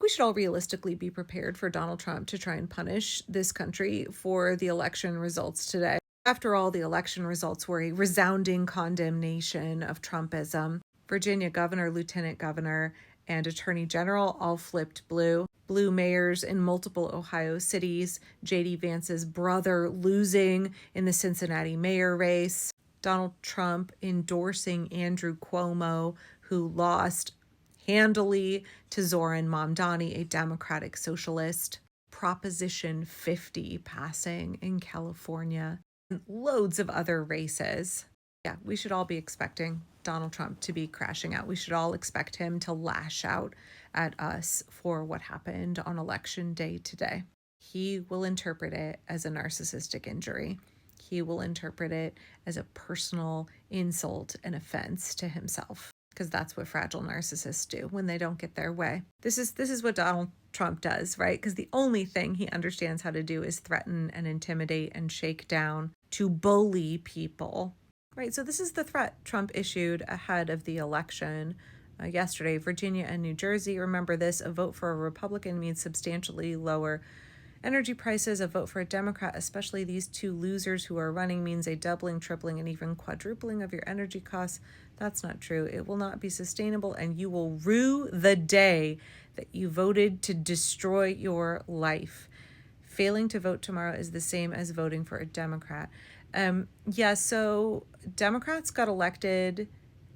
We should all realistically be prepared for Donald Trump to try and punish this country for the election results today. After all, the election results were a resounding condemnation of Trumpism. Virginia governor, lieutenant governor, and attorney general all flipped blue. Blue mayors in multiple Ohio cities. J.D. Vance's brother losing in the Cincinnati mayor race. Donald Trump endorsing Andrew Cuomo, who lost handily to Zoran Mamdani, a Democratic socialist. Proposition 50 passing in California. And loads of other races. Yeah, we should all be expecting Donald Trump to be crashing out. We should all expect him to lash out at us for what happened on election day today. He will interpret it as a narcissistic injury. He will interpret it as a personal insult and offense to himself, because that's what fragile narcissists do when they don't get their way. This is what Donald Trump does, right? Because the only thing he understands how to do is threaten and intimidate and shake down, to bully people. Right, so this is the threat Trump issued ahead of the election yesterday. Virginia and New Jersey, remember this, a vote for a Republican means substantially lower energy prices. A vote for a Democrat, especially these two losers who are running, means a doubling, tripling, and even quadrupling of your energy costs. That's not true. It will not be sustainable, and you will rue the day that you voted to destroy your life. Failing to vote tomorrow is the same as voting for a Democrat. So Democrats got elected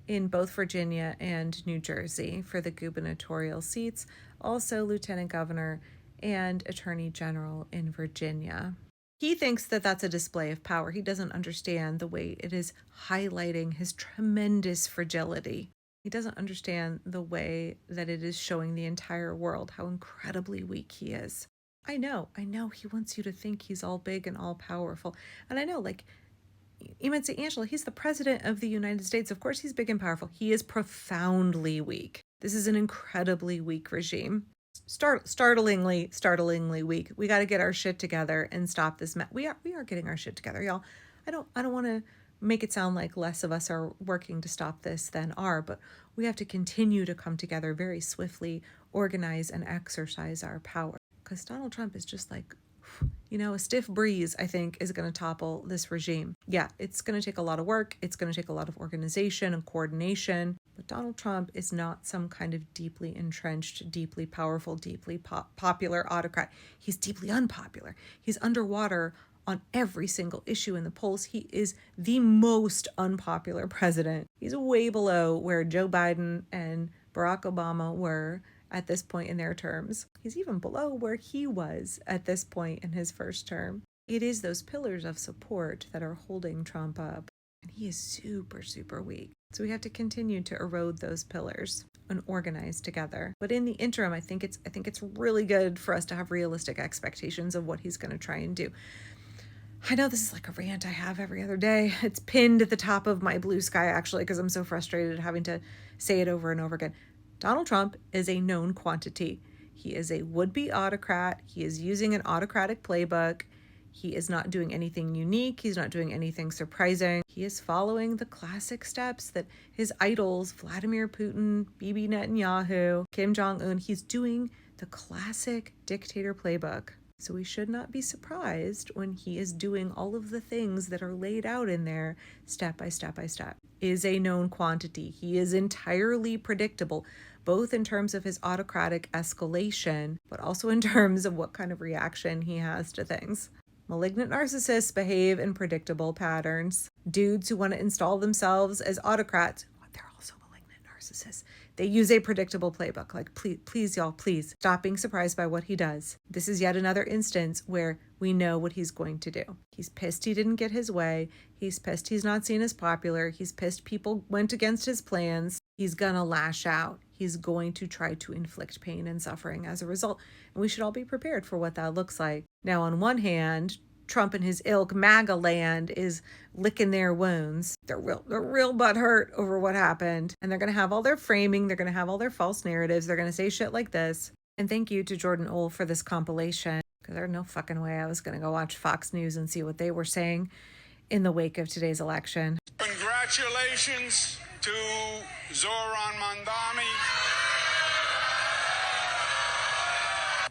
in both Virginia and New Jersey for the gubernatorial seats, also lieutenant governor and attorney general in Virginia. He thinks that that's a display of power. He doesn't understand the way it is highlighting his tremendous fragility. He doesn't understand the way that it is showing the entire world how incredibly weak he is. I know he wants you to think he's all big and all powerful. And I know, like, you might say, Angela, he's the president of the United States. Of course he's big and powerful. He is profoundly weak. This is an incredibly weak regime. Startlingly weak. We got to get our shit together and stop this mess. We are getting our shit together, y'all. I don't want to make it sound like less of us are working to stop this than are, but we have to continue to come together very swiftly, organize and exercise our power. Because Donald Trump is just like, a stiff breeze, I think, is going to topple this regime. Yeah, it's going to take a lot of work. It's going to take a lot of organization and coordination. But Donald Trump is not some kind of deeply entrenched, deeply powerful, deeply popular autocrat. He's deeply unpopular. He's underwater on every single issue in the polls. He is the most unpopular president. He's way below where Joe Biden and Barack Obama were at this point in their terms. He's even below where he was at this point in his first term. It is those pillars of support that are holding Trump up. And he is super, super weak. So we have to continue to erode those pillars and organize together. But in the interim, I think it's really good for us to have realistic expectations of what he's going to try and do. I know this is like a rant I have every other day. It's pinned at the top of my blue sky, actually, because I'm so frustrated having to say it over and over again. Donald Trump is a known quantity. He is a would-be autocrat. He is using an autocratic playbook. He is not doing anything unique. He's not doing anything surprising. He is following the classic steps that his idols, Vladimir Putin, Bibi Netanyahu, Kim Jong-un, he's doing the classic dictator playbook. So we should not be surprised when he is doing all of the things that are laid out in there step by step by step. Is a known quantity. He is entirely predictable, both in terms of his autocratic escalation, but also in terms of what kind of reaction he has to things. Malignant narcissists behave in predictable patterns. Dudes who want to install themselves as autocrats, they're also malignant narcissists. They use a predictable playbook. Like, please, y'all, please stop being surprised by what he does. This is yet another instance where we know what he's going to do. He's pissed he didn't get his way. He's pissed he's not seen as popular. He's pissed people went against his plans. He's gonna lash out. He's going to try to inflict pain and suffering as a result. And we should all be prepared for what that looks like. Now, on one hand, Trump and his ilk, MAGA land, is licking their wounds. They're real butthurt over what happened. And they're going to have all their framing. They're going to have all their false narratives. They're going to say shit like this. And thank you to Jordan Uhl for this compilation. Because there's no fucking way I was going to go watch Fox News and see what they were saying in the wake of today's election. Congratulations to Zoran Mamdani.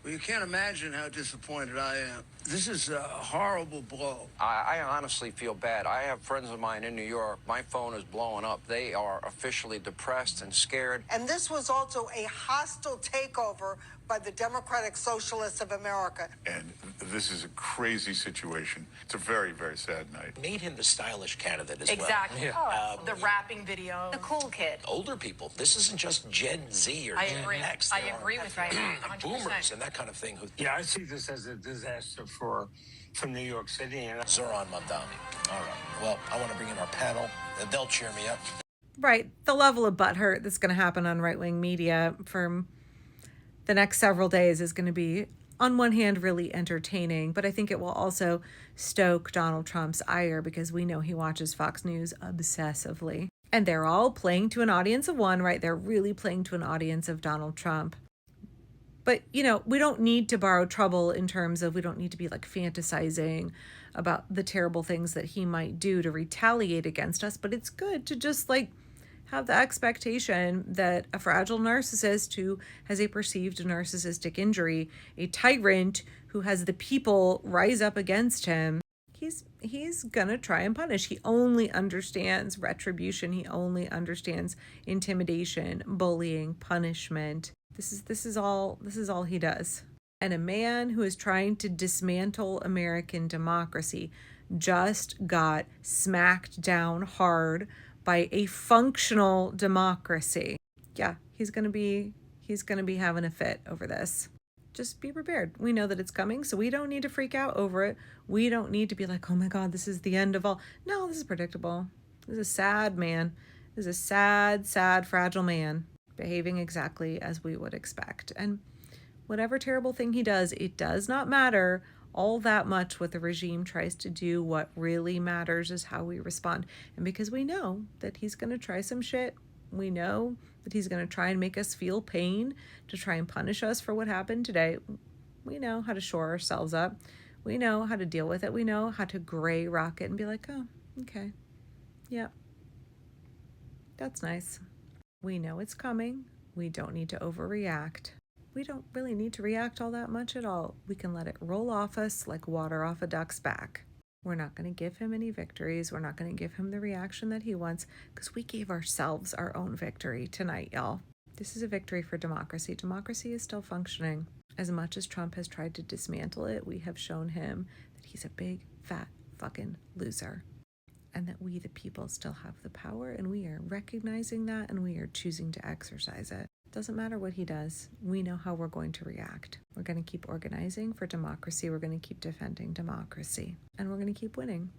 Well, you can't imagine how disappointed I am. This is a horrible blow. I honestly feel bad. I have friends of mine in New York. My phone is blowing up. They are officially depressed and scared. And this was also a hostile takeover by the Democratic Socialists of America. And this is a crazy situation. It's a very, very sad night. Made him the stylish candidate as Exactly. well. Oh, the rapping video. The cool kid. Older people. This isn't just Gen Z or I Gen agree. X. I There agree are with you. 100%. boomers and that kind of thing. Who Yeah, I see this as a disaster for New York City. And Zoran Mamdani. All right. Well, I want to bring in our panel. They'll cheer me up. Right. The level of butthurt that's going to happen on right-wing media for the next several days is going to be, on one hand, really entertaining, but I think it will also stoke Donald Trump's ire because we know he watches Fox News obsessively. And they're all playing to an audience of one, right? They're really playing to an audience of Donald Trump. But, you know, we don't need to borrow trouble in terms of we don't need to be like fantasizing about the terrible things that he might do to retaliate against us. But it's good to just like have the expectation that a fragile narcissist who has a perceived narcissistic injury, a tyrant who has the people rise up against him, he's gonna try and punish. He only understands retribution. He only understands intimidation, bullying, punishment. This is all he does. And a man who is trying to dismantle American democracy just got smacked down hard by a functional democracy. Yeah, he's gonna be having a fit over this. Just be prepared. We know that it's coming, so we don't need to freak out over it. We don't need to be like, oh my God, this is the end of all. No, this is predictable. This is a sad man. This is a sad, sad, fragile man behaving exactly as we would expect. And whatever terrible thing he does, it does not matter all that much what the regime tries to do. What really matters is how we respond. And because we know that he's going to try some shit, we know that he's going to try and make us feel pain, to try and punish us for what happened today. We know how to shore ourselves up. We know how to deal with it. We know how to gray rock it and be like, oh, okay. Yeah. That's nice. We know it's coming. We don't need to overreact. We don't really need to react all that much at all. We can let it roll off us like water off a duck's back. We're not going to give him any victories. We're not going to give him the reaction that he wants because we gave ourselves our own victory tonight, y'all. This is a victory for democracy. Democracy is still functioning. As much as Trump has tried to dismantle it, we have shown him that he's a big, fat, fucking loser. And that we, the people, still have the power, and we are recognizing that, and we are choosing to exercise it. Doesn't matter what he does. We know how we're going to react. We're going to keep organizing for democracy. We're going to keep defending democracy. And we're going to keep winning.